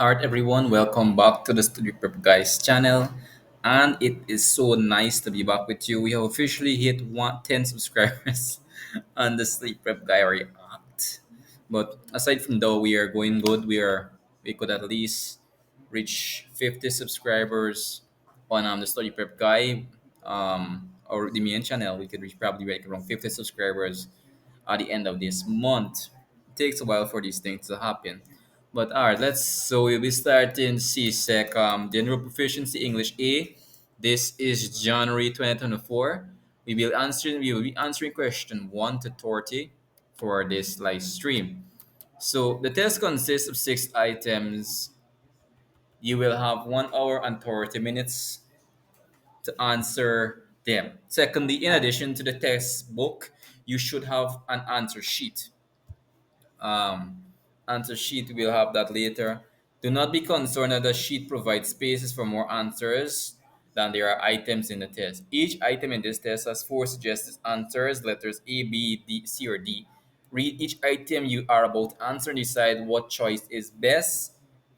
Alright, everyone, welcome back to the Studio Prep Guys channel. And it is so nice to be back with you. We have officially hit 10 subscribers on the Sleep Prep Guy React. But aside from though we are going good, we could at least reach 50 subscribers on the Study Prep Guy or the main channel. We could reach probably like around 50 subscribers at the end of this month. It takes a while for these things to happen. But all right, so we'll be starting CSEC General Proficiency English A. This is January 2024. We will be answering question 1 to 30 for this live stream. So the test consists of 6 items. You will have 1 hour and 30 minutes to answer them. Secondly, in addition to the test book, you should have an answer sheet. um, Answer sheet. We'll have that later. Do not be concerned that the sheet provides spaces for more answers than there are items in the test. Each item in this test has 4 suggested answers, letters A, B, D, C, or D. Read each item you are about to answer and decide what choice is best.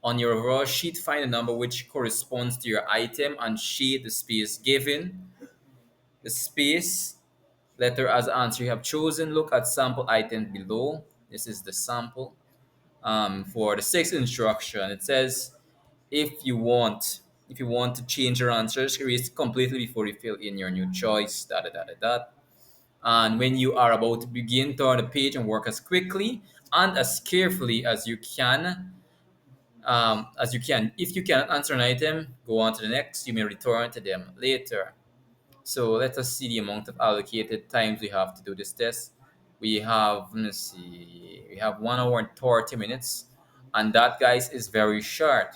On your overall sheet, find a number which corresponds to your item and shade the space given. The space letter as answer you have chosen. Look at sample item below. This is the sample. For the sixth instruction, it says if you want to change your answers, erase completely before you fill in your new choice. Da da da da da. And when you are about to begin, turn the page and work as quickly and as carefully as you can. If you cannot answer an item, go on to the next. You may return to them later. So let us see the amount of allocated times we have to do this test. We have 1 hour and 30 minutes, and that, guys, is very short.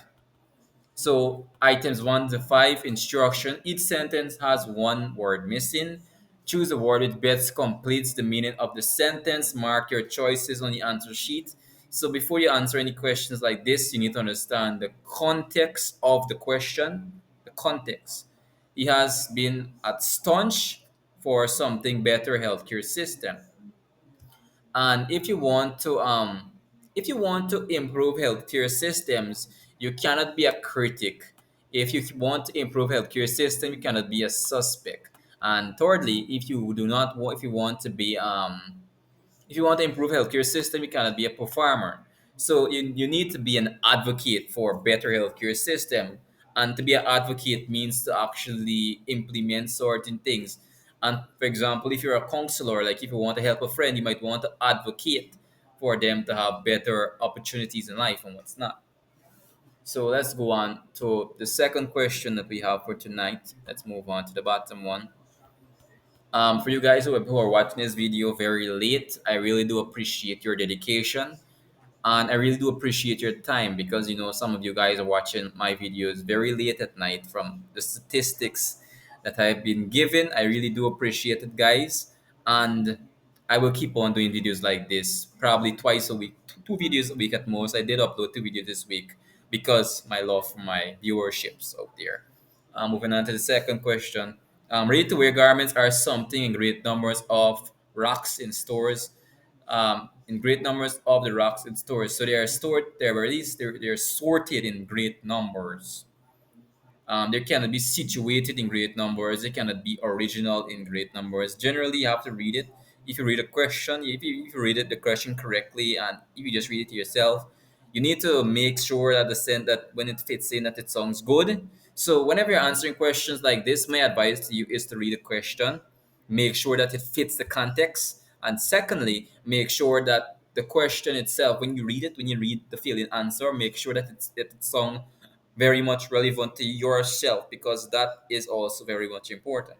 So items 1 to 5 instruction. Each sentence has one word missing. Choose a word which best completes the meaning of the sentence. Mark your choices on the answer sheet. So before you answer any questions like this, you need to understand the context of the question. The context. He has been at staunch for something better healthcare system. And if you want to improve healthcare systems, you cannot be a critic. If you want to improve healthcare system, you cannot be a suspect. And thirdly, if you want to improve healthcare system, you cannot be a performer. So you need to be an advocate for better healthcare system. And to be an advocate means to actually implement certain things. And for example, if you're a counselor, like if you want to help a friend, you might want to advocate for them to have better opportunities in life and what's not. So let's go on to the second question that we have for tonight. Let's move on to the bottom one. For you guys who are watching this video very late, I really do appreciate your dedication, and I really do appreciate your time because some of you guys are watching my videos very late at night. From the statistics that I've been given, I really do appreciate it, guys, and I will keep on doing videos like this, probably twice a week, two videos a week at most. I did upload 2 videos this week because my love for my viewerships out there. Moving on to the second question. Ready-to-wear garments are something in great numbers of racks in stores. In great numbers of the racks in stores. So they are stored. They're released. They're sorted in great numbers. They cannot be situated in great numbers. They cannot be original in great numbers. Generally, you have to read it. If you read a question, if you read it the question correctly, and if you just read it to yourself, you need to make sure that that when it fits in, that it sounds good. So whenever you're answering questions like this, my advice to you is to read a question, make sure that it fits the context, and secondly, make sure that the question itself, when you read the fill-in answer, make sure that it sounds very much relevant to yourself because that is also very much important.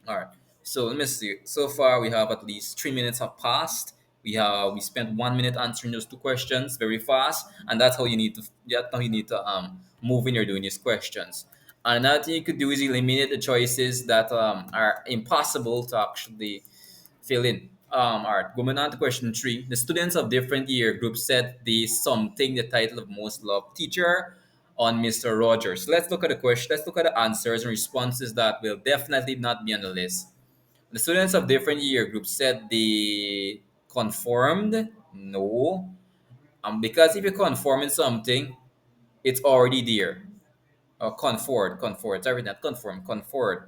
All right. So let me see. So far, we have at least 3 minutes have passed. We spent 1 minute answering those two questions very fast, and that's how you need to move when you're doing these questions. And another thing you could do is eliminate the choices that are impossible to actually fill in. All right, going on to question 3. The students of different year groups said the title of most loved teacher on Mr. Rogers. Let's look at the question. Let's look at the answers and responses that will definitely not be on the list. The students of different year groups said they conformed. No. Because if you conform in something, It's already there. Conform, sorry, not conform, conform.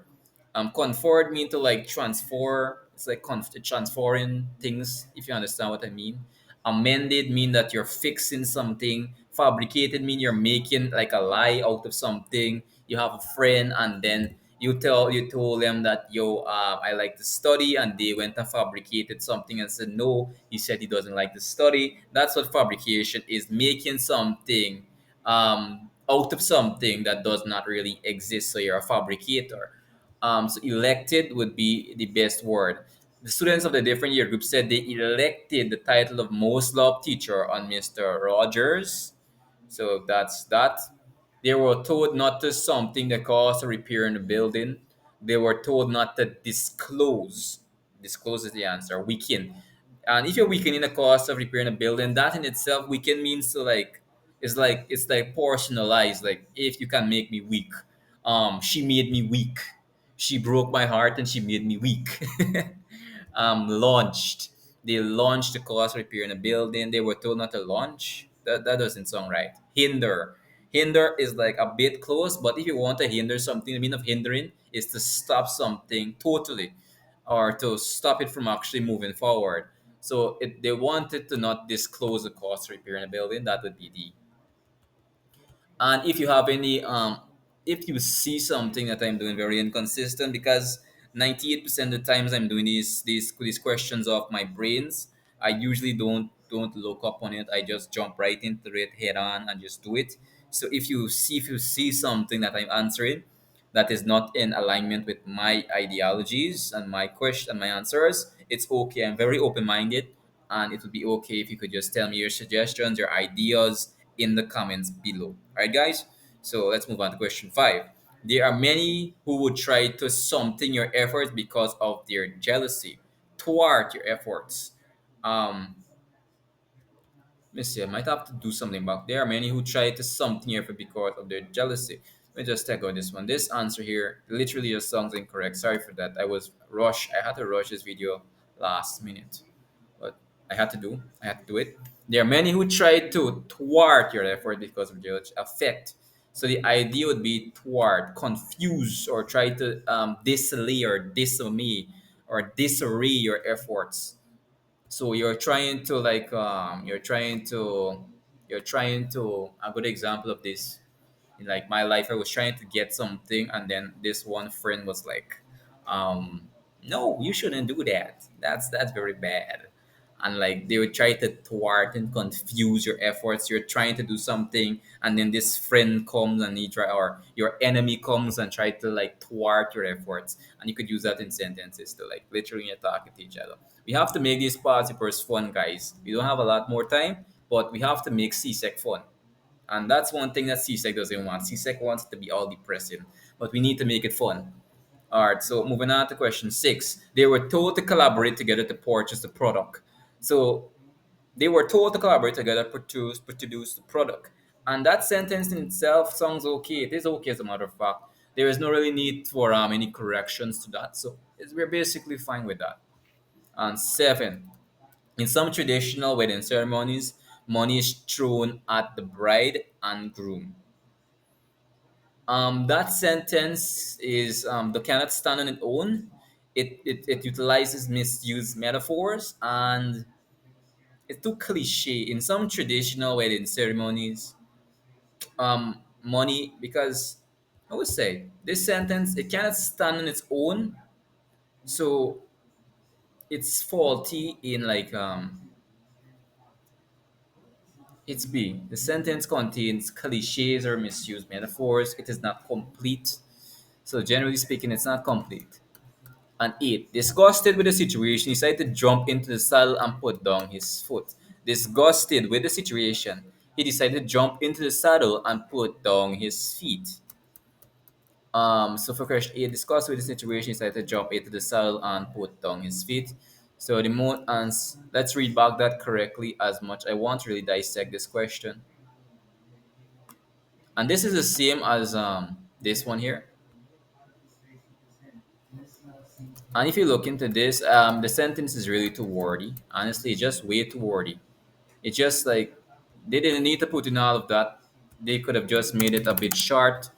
Conform mean to like transform. It's like transforming things, if you understand what I mean. Amended mean that you're fixing something. Fabricated mean you're making like a lie out of something. You have a friend and then you told them that I like to study, and they went and fabricated something and said no, he said he doesn't like to study. That's what fabrication is, making something out of something that does not really exist. So you're a fabricator. So elected would be the best word. The students of the different year groups said they elected the title of most loved teacher on Mr. Rogers. So that's that. They were told not to something that caused a repair in the building. They were told not to disclose. Disclose is the answer. Weaken. And if you're weakening the cost of repairing a building, that in itself, weaken means to like it's like portionalized. Like if you can make me weak, she made me weak. She broke my heart and she made me weak. Launched. They launched the cost of repairing a building. They were told not to launch. That doesn't sound right. Hinder. Hinder is like a bit close, but if you want to hinder something, the meaning of hindering is to stop something totally, or to stop it from actually moving forward. So they wanted to not disclose the cost of repairing a building. That would be the. And if you have any if you see something that I'm doing very inconsistent, because 98% of the times I'm doing these questions off my brains, I usually don't look up on it. I just jump right into it head on and just do it. So if you see something that I'm answering that is not in alignment with my ideologies and my question and my answers, it's okay. I'm very open minded, and it would be okay if you could just tell me your suggestions, your ideas in the comments below. All right, guys. So let's move on to question 5. There are many who would try to something your efforts because of their jealousy, thwart your efforts. Um, Let me see. I might have to do something about. There are many who try to something here for because of their jealousy. Let me just check out this one. This answer here literally just sounds incorrect. Sorry for that. I was rushed. I had to rush this video last minute, but I had to do it. There are many who try to thwart your effort because of jealousy. Affect. So the idea would be thwart, confuse, or try to dislay or disarray or disarray your efforts. So you're trying to a good example of this in like my life. I was trying to get something, and then this one friend was like, no, you shouldn't do that, that's very bad. And like they would try to thwart and confuse your efforts. You're trying to do something, and then this friend comes and he try, or your enemy comes and try to like thwart your efforts. And you could use that in sentences to like literally you're talking to each other. We have to make these participles fun, guys. We don't have a lot more time, but we have to make CSEC fun. And that's one thing that CSEC doesn't want. CSEC wants it to be all depressing, but we need to make it fun. All right, so moving on to question 6. They were told to collaborate together to purchase the product. So they were told to collaborate together to produce the product. And that sentence in itself sounds okay. It is okay, as a matter of fact. There is no really need for any corrections to that. So we're basically fine with that. And 7. In some traditional wedding ceremonies, money is thrown at the bride and groom. That sentence is the cannot stand on its own. It utilizes misused metaphors, and it's too cliche. In some traditional wedding ceremonies, money, because I would say this sentence, it cannot stand on its own. So it's faulty in like it's B. The sentence contains cliches or misused metaphors. It is not complete. So generally speaking, it's not complete. And 8. Disgusted with the situation, he decided to jump into the saddle and put down his foot. Disgusted with the situation, he decided to jump into the saddle and put down his feet. So for question 8, disgusted with the situation, he decided to jump into the saddle and put down his feet. So the more ans let's read back that correctly as much. I want to really dissect this question. And this is the same as this one here. And if you look into this, the sentence is really too wordy. Honestly, it's just way too wordy. It's just like they didn't need to put in all of that. They could have just made it a bit short.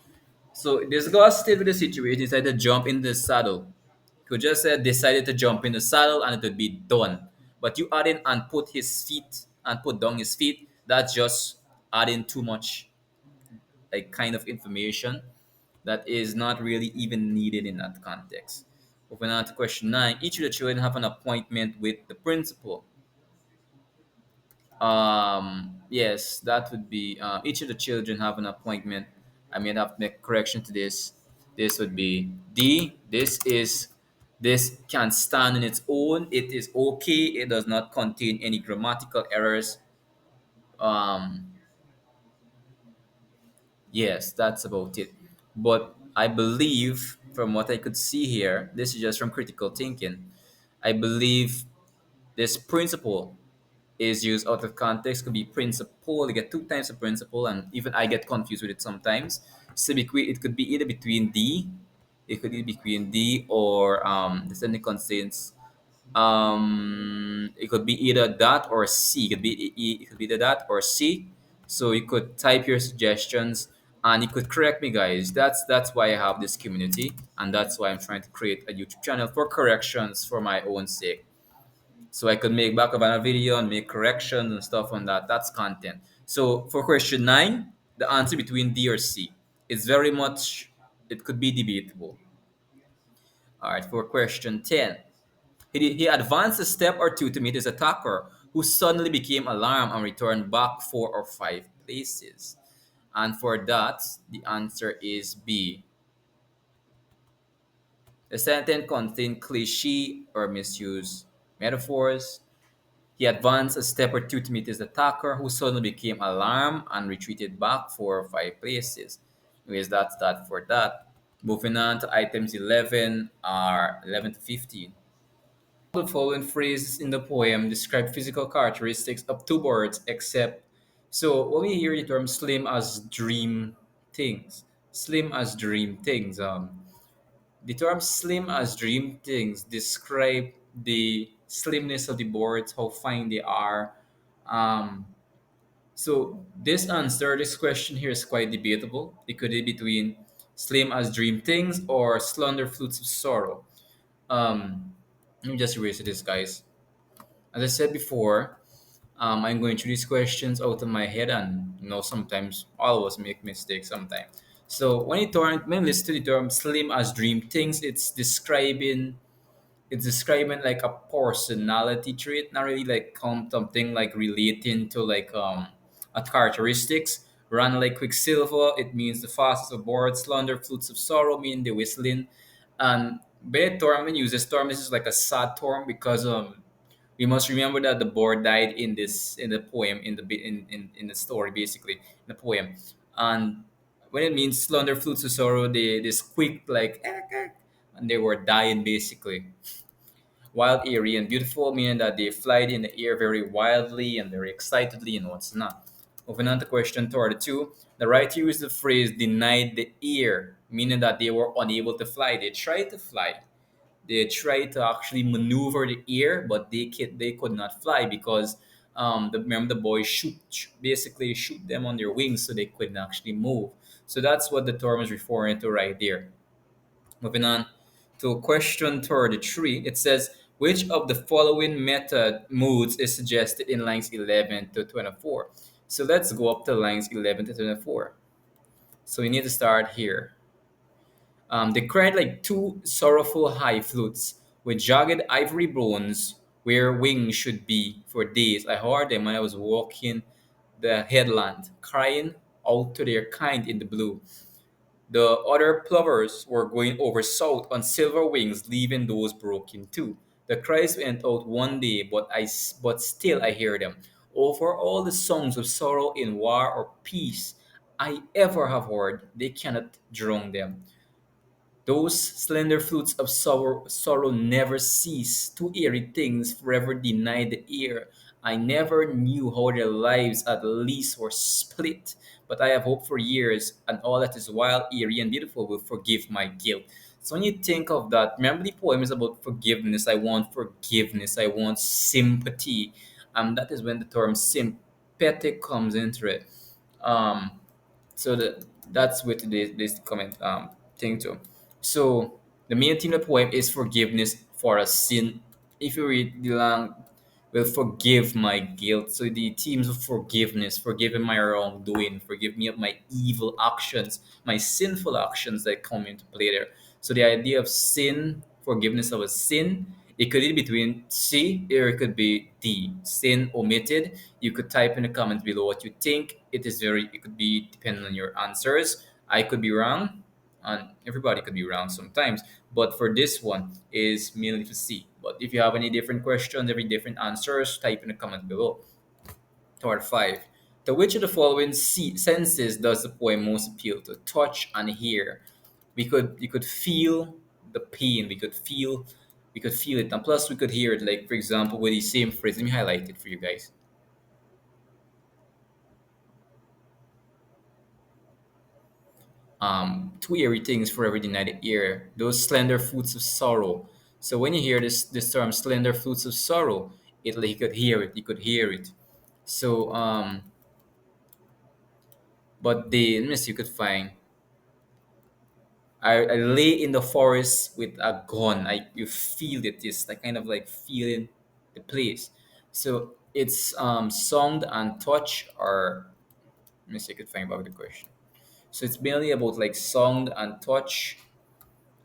So disgusted with the situation, he decided to jump in the saddle. Could just have decided to jump in the saddle and it would be done. But you add in and put his feet and put down his feet. That's just adding too much like kind of information that is not really even needed in that context. Moving on to question 9. Each of the children have an appointment with the principal. Yes, that would be each of the children have an appointment. I may have to make correction to this. This would be D. This can stand on its own. It is okay. It does not contain any grammatical errors. Um, yes, that's about it. But I believe, from what I could see here, this is just from critical thinking. I believe this principle is used out of context. Could be principle. You get two times the principle, and even I get confused with it sometimes. So it could be either between D, it could be between D or the sending constraints. It could be either that or C. It could be either that or C. So you could type your suggestions and you could correct me, guys. That's why I have this community, and that's why I'm trying to create a YouTube channel for corrections for my own sake, so I could make back of another video and make corrections and stuff on that. That's content. So for question 9, the answer between D or C. It's very much, it could be debatable. All right, for question 10. He advanced a step or two to meet his attacker, who suddenly became alarmed and returned back 4 or 5 places. And for that, the answer is B. The sentence contains cliche or misused metaphors. He advanced a step or two to meet his attacker, who suddenly became alarmed and retreated back 4 or 5 places. Anyways, that's that for that. Moving on to items 11 are 11 to 15. The following phrases in the poem describe physical characteristics of two birds, except. So when we hear the term slim as dream things, slim as dream things, the term slim as dream things describe the slimness of the boards, how fine they are. Um, so this question here is quite debatable. It could be between slim as dream things or slender flutes of sorrow. Let me just erase this, guys. As I said before, I'm going through these questions out of my head, and sometimes all of us make mistakes sometimes. So when you listen to the term "slim as dream things," it's describing like a personality trait, not really like something like relating to like a characteristics. Run like quicksilver, it means the fastest of boards. Slaughter flutes of sorrow mean the whistling. And by term, when you use this term, this is like a sad term because we must remember that the board died in the poem in the story, basically in the poem. And when it means slaughter flutes of sorrow, they squeaked like and they were dying basically. Wild, airy, and beautiful, meaning that they fly in the air very wildly and very excitedly and what's not. Moving on to question 32, the writer used the phrase denied the air, meaning that they were unable to fly. They tried to fly. They tried to actually maneuver the air, but they could not fly because remember the boys basically shoot them on their wings so they couldn't actually move. So that's what the term is referring to right there. Moving on to question 33, it says, which of the following method moods is suggested in lines 11 to 24? So let's go up to lines 11 to 24. So we need to start here. They cried like two sorrowful high flutes with jagged ivory bones where wings should be. For days I heard them when I was walking the headland, crying out to their kind in the blue. The other plovers were going over south on silver wings, leaving those broken too. The cries went out one day, but still I hear them. Over all the songs of sorrow in war or peace I ever have heard, they cannot drown them. Those slender flutes of sorrow never cease. Two eerie things forever deny the ear. I never knew how their lives at least were split, but I have hoped for years, and all that is wild, eerie, and beautiful will forgive my guilt. So when you think of that, remember the poem is about forgiveness. I want forgiveness. I want sympathy. That is when the term sympathetic comes into it. Um, So that's what this comment thing too. So the main theme of the poem is forgiveness for a sin. If you read the long, will forgive my guilt. So the themes of forgiveness, forgiving my wrongdoing, forgive me of my evil actions, my sinful actions that come into play there. So the idea of sin, forgiveness of a sin, it could be between C or it could be D. Sin omitted. You could type in the comments below what you think. It could be depending on your answers. I could be wrong, and everybody could be wrong sometimes. But for this one is mainly to C. But if you have any different questions, every different answers, type in the comment below. Part 5. To which of the following senses does the poem most appeal to? Touch and hear. We could feel the pain. We could feel it, and plus we could hear it. Like for example, with the same phrase. Let me highlight it for you guys. Two eerie things for every denied ear. Those slender fruits of sorrow. So when you hear this term, slender fruits of sorrow, it like you could hear it. You could hear it. So but the let me see. You could find. I lay in the forest with a gun. You feel it. It's like kind of like feeling the place. So it's sound and touch, or let me see if I could find about the question. So it's mainly about like sound and touch,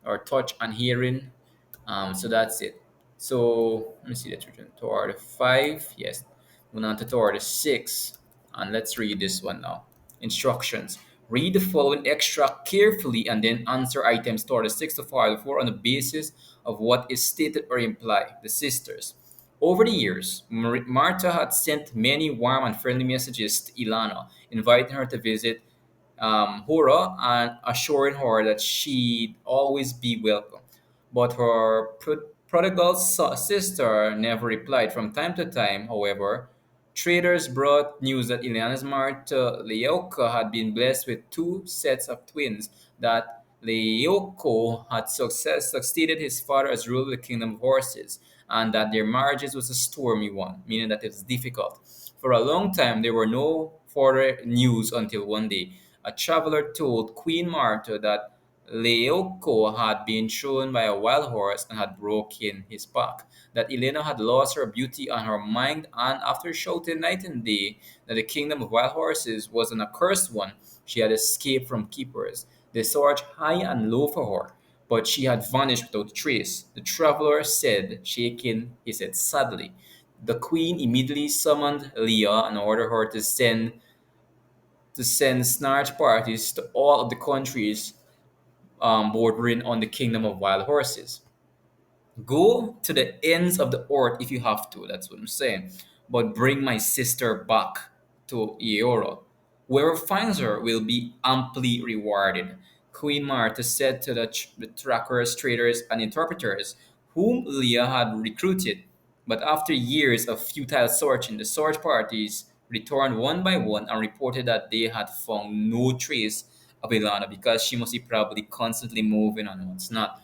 or touch and hearing. So that's it. So let me see that written toward 5. Yes. Moving on to toward 6. And let's read this one now. Instructions. Read the following extract carefully and then answer items toward 6 to 5 4 on the basis of what is stated or implied. The sisters. Over the years, Martha had sent many warm and friendly messages to Ilana, inviting her to visit Hura and assuring her that she'd always be welcome. But her prodigal sister never replied. From time to time, however, traders brought news that Ileana's Marta Leoka had been blessed with two sets of twins, that Leoko had succeeded his father as ruler of the kingdom of horses, and that their marriages was a stormy one, meaning that it was difficult. For a long time, there were no further news until one day a traveler told Queen Martha that Leoko had been thrown by a wild horse and had broken his back, that Elena had lost her beauty and her mind, and after shouting night and day that the kingdom of wild horses was an accursed one, she had escaped from keepers. They searched high and low for her, but she had vanished without trace. The traveler said, shaking his head sadly. The queen immediately summoned Leah and ordered her to send snarch parties to all of the countries bordering on the kingdom of wild horses. Go to the ends of the earth if you have to, that's what I'm saying. But bring my sister back to Eora. Whoever finds her will be amply rewarded. Queen Martha said to the trackers, traders, and interpreters whom Leah had recruited. But after years of futile searching, the search parties returned one by one and reported that they had found no trace of Ilana because she must be probably constantly moving on what's not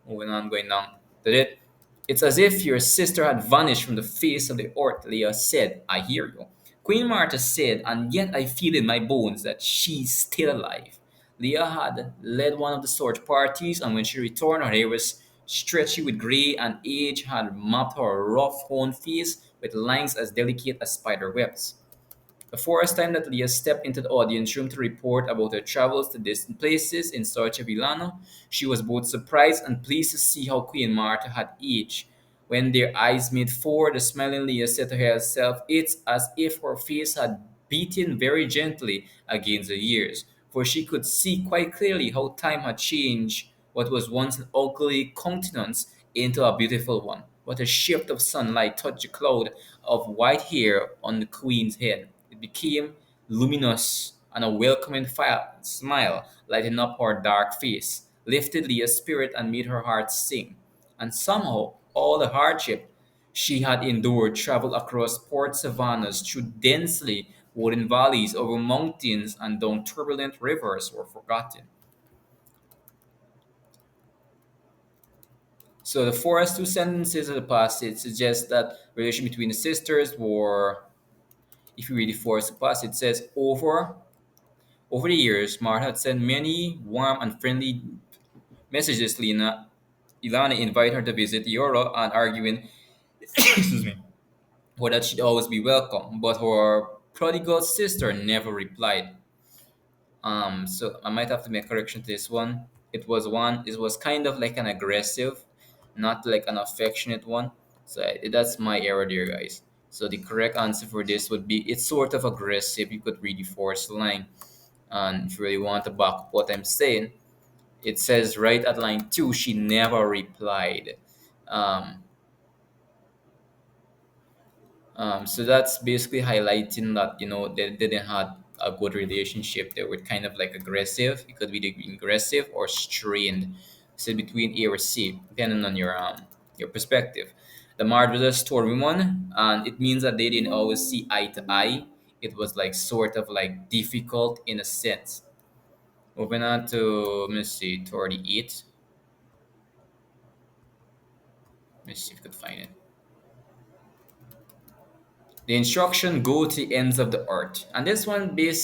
moving on, going down. Did it? It's as if your sister had vanished from the face of the earth, Leah said. I hear you. Queen Martha said, and yet I feel in my bones that she's still alive. Leah had led one of the search parties, and when she returned, her hair was stretchy with gray, and age had mapped her rough, honed face with lines as delicate as spider webs. The first time that Leah stepped into the audience room to report about her travels to distant places in search of Ilana, she was both surprised and pleased to see how Queen Martha had aged. When their eyes met for, the smiling Leah said to herself, it's as if her face had beaten very gently against the years, for she could see quite clearly how time had changed what was once an ugly countenance into a beautiful one. What a shift of sunlight touched the cloud of white hair on the queen's head. It became luminous, and a welcoming smile lightened up her dark face, lifted Leah's spirit, and made her heart sing. And somehow, all the hardship she had endured traveled across port savannas, through densely wooded valleys, over mountains, and down turbulent rivers were forgotten. So the first two sentences of the passage suggest that relation between the sisters were, if you read the first passage, it says Over the years, Mart had sent many warm and friendly messages to Ilana invited her to visit Europe and arguing, excuse me, or that she'd always be welcome. But her prodigal sister never replied. So I might have to make a correction to this one. It was kind of like an aggressive, not like an affectionate one. So that's my error there, guys. So the correct answer for this would be it's sort of aggressive. You could read the force line. And if you really want to back up what I'm saying, it says right at line two, she never replied. Um, so that's basically highlighting that they didn't have a good relationship. They were kind of like aggressive. It could be aggressive or strained. So between A or C, depending on your perspective. The marriage was a stormy one, and it means that they didn't always see eye to eye. It was like sort of like difficult in a sense. Moving on to let me see 38. Let me see if I could find it. The instruction go to the ends of the earth. And this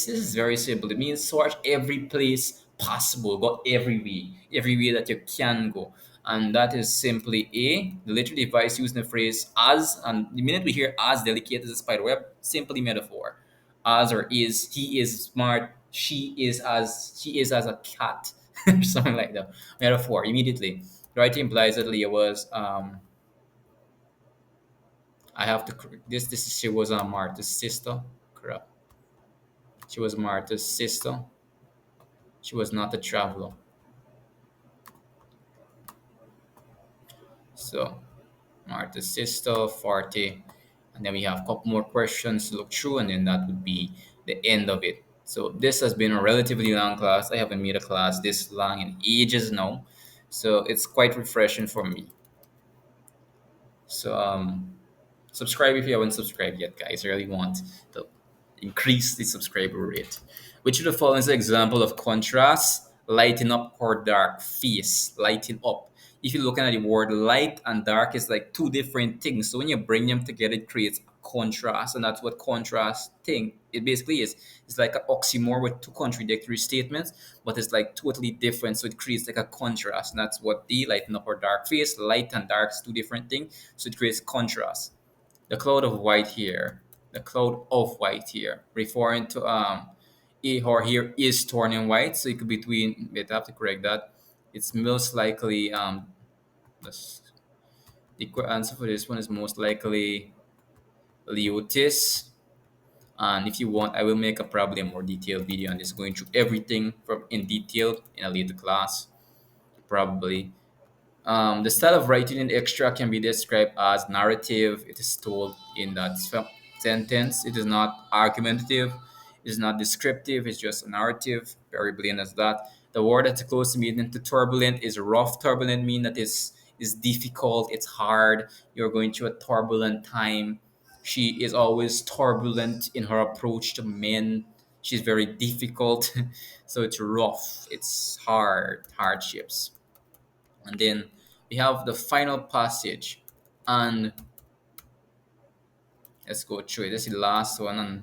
is very simple. It means search every place possible, go every way that you can go. And that is simply the literary device using the phrase as, and the minute we hear as delicate as a spider web, simply metaphor. As or is, he is smart, she is as a cat, or something like that. Metaphor, immediately. Right implies that Leah was I have to this she was Martha's sister. Correct. She was Martha's sister. She was not a traveler. So Martha's sister, 40. And then we have a couple more questions to look through, and then that would be the end of it. So this has been a relatively long class. I haven't made a class this long in ages now. So it's quite refreshing for me. So subscribe if you haven't subscribed yet, guys. I really want to increase the subscriber rate. Which of the following is an example of contrast? Lighten up or dark face. Lighten up. If you're looking at the word light and dark, is like two different things. So when you bring them together, it creates a contrast, and that's what contrast thing it basically is. It's like an oxymoron with two contradictory statements, but it's like totally different. So it creates like a contrast, and that's what the lighten up or dark face. Light and dark is two different things, so it creates contrast. The cloud of white here, the cloud of white here, referring to a or here is turning white, so it could be between. Wait, I have to correct that. It's most likely the answer for this one is most likely Leotis. And if you want, I will make a probably a more detailed video on this, going through everything from in detail in a later class, probably. The style of writing in the extra can be described as narrative. It is told in that sentence. It is not argumentative. It is not descriptive. It's just a narrative. Very plain as that. The word that's close to meaning to turbulent is rough. Turbulent mean that is difficult. It's hard. You're going through a turbulent time. She is always turbulent in her approach to men. She's very difficult. So it's rough. It's hard. Hardships. And then we have the final passage, and let's go through it. This is the last one, and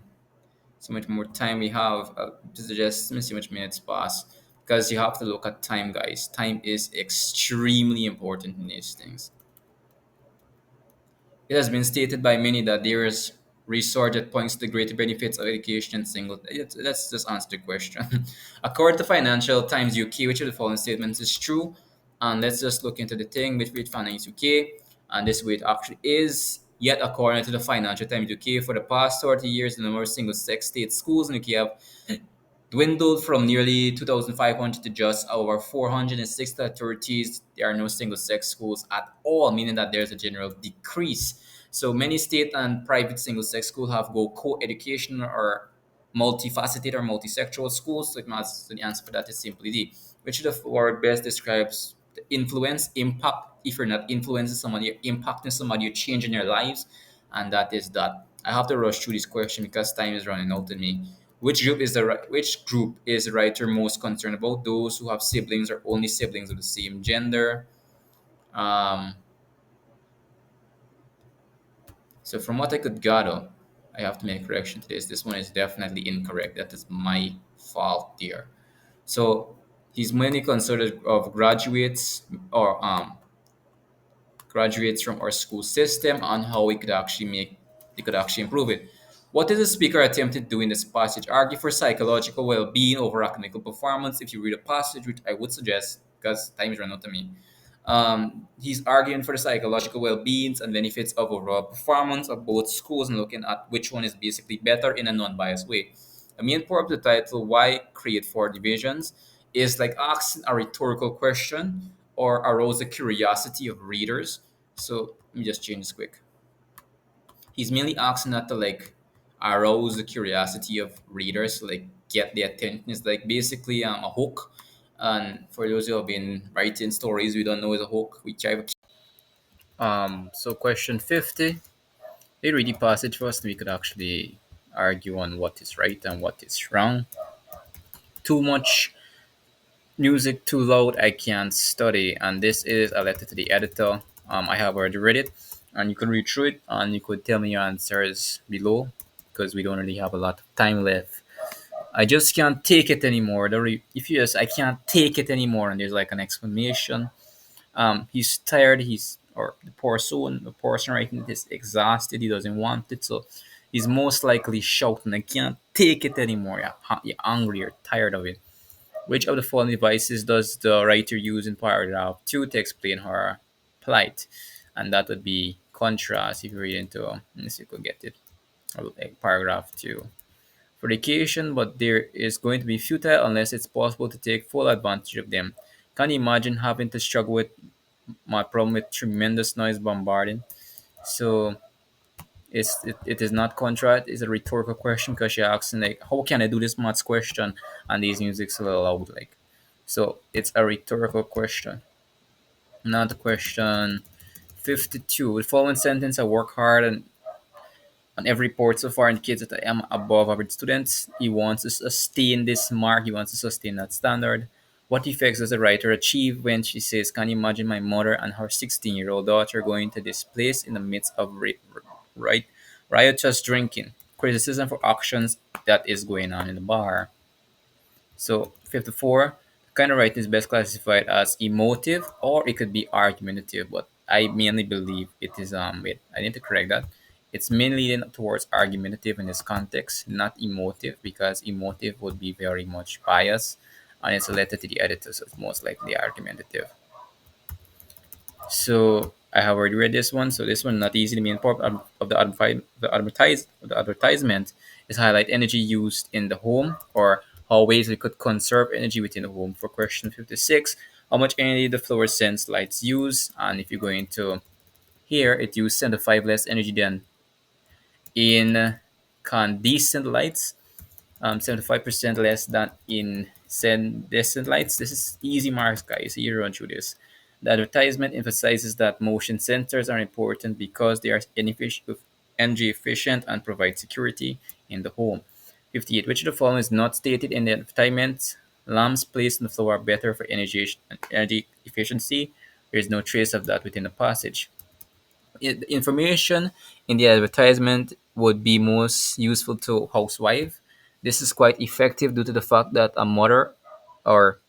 so much more time we have. Just let me see how much minutes pass, because you have to look at time, guys. Time is extremely important in these things. It has been stated by many that there is research that points to the greater benefits of education and single. Let's just answer the question. According to Financial Times UK, which of the following statements is true? And let's just look into the thing with Finance UK. And this way it actually is. Yet, according to the Financial Times UK, for the past 30 years, the number of single sex state schools in UK have dwindled from nearly 2,500 to just over 460 authorities. There are no single sex schools at all, meaning that there's a general decrease. So many state and private single sex schools have go co-education or multifaceted or multisexual schools. So the answer for that is simply D. Which of the word best describes the influence, impact? If you're not influencing somebody, you're impacting somebody, you're changing their lives, and that is that. I have to rush through this question because time is running out on me. Which group is the writer most concerned about? Those who have siblings or only siblings of the same gender. Um, so from what I could gather, I have to make a correction to this. This one is definitely incorrect. That is my fault there. So he's mainly considered of graduates from our school system on how we could actually improve it. What did the speaker attempt to do in this passage? Argue for psychological well-being over academic performance. If you read a passage, which I would suggest because time is running out to me, he's arguing for the psychological well-beings and benefits of overall performance of both schools and looking at which one is basically better in a non-biased way. The main part of the title, Why Create Four Divisions, is like asking a rhetorical question or arouse the curiosity of readers. So let me just change this quick. He's mainly asking that to like arouse the curiosity of readers, like get the attention. It's like basically a hook. And for those who have been writing stories, we don't know is a hook. We try. So question 50. They read the passage first. We could actually argue on what is right and what is wrong. Too much music too loud, I can't study. And this is a letter to the editor. I have already read it, and you can read through it, and you could tell me your answers below because we don't really have a lot of time left. I just can't take it anymore. If you just, I can't take it anymore, and there's like an exclamation. He's tired. Or the person writing this exhausted. He doesn't want it, so he's most likely shouting, "I can't take it anymore." You're angry. You're tired of it. Which of the following devices does the writer use in paragraph 2 to explain her plight? And that would be contrast if you read into, let's see if you could get it, like paragraph 2. Fornication, but there is going to be futile unless it's possible to take full advantage of them. Can you imagine having to struggle with my problem with tremendous noise bombarding? So it is not contract. It's a rhetorical question because you're asking like, how can I do this maths question and these music's a little loud like. So it's a rhetorical question. Now the question 52. With following sentence, I work hard and on every report so far indicates that I am above average students. He wants to sustain this mark. He wants to sustain that standard. What effects does the writer achieve when she says, "Can you imagine my mother and her 16-year-old daughter going to this place in the midst of right, riotous drinking? Criticism for actions that is going on in the bar." So 54, kind of writing is best classified as emotive or it could be argumentative, but I mainly believe it is wait, I need to correct that. It's mainly leaning towards argumentative in this context, not emotive, because emotive would be very much biased and it's a letter to the editor, so it's most likely argumentative. So I have already read this one. So this one not easy. The main part of the advertisement is highlight energy used in the home or how ways we could conserve energy within the home. For question 56, how much energy the fluorescence lights use? And if you're going to here, it uses 75 less energy than in incandescent lights, 75% less than incandescent lights. This is easy marks, guys. You run through this. The advertisement emphasizes that motion sensors are important because they are energy efficient and provide security in the home. 58. Which of the following is not stated in the advertisement? Lamps placed on the floor are better for energy efficiency. There is no trace of that within the passage. The information in the advertisement would be most useful to housewife. This is quite effective due to the fact that a or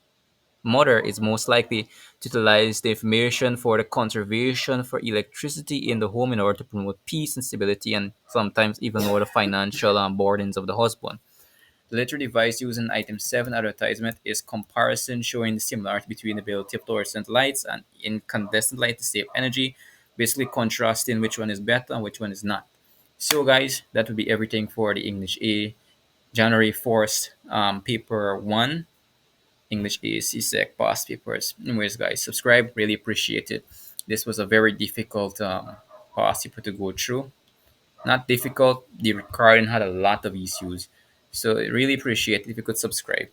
mother is most likely to utilize the information for the conservation for electricity in the home in order to promote peace and stability and sometimes even lower the financial burdens of the husband. The later device used in item 7 advertisement is comparison showing the similarity between the ability of fluorescent lights and incandescent light to save energy, basically contrasting which one is better and which one is not. So guys, that would be everything for the English A January 4th paper 1, English A Csec past papers. Anyways guys, subscribe, really appreciate it. This was a very difficult past paper to go through. Not difficult, the recording had a lot of issues. So I really appreciate it if you could subscribe.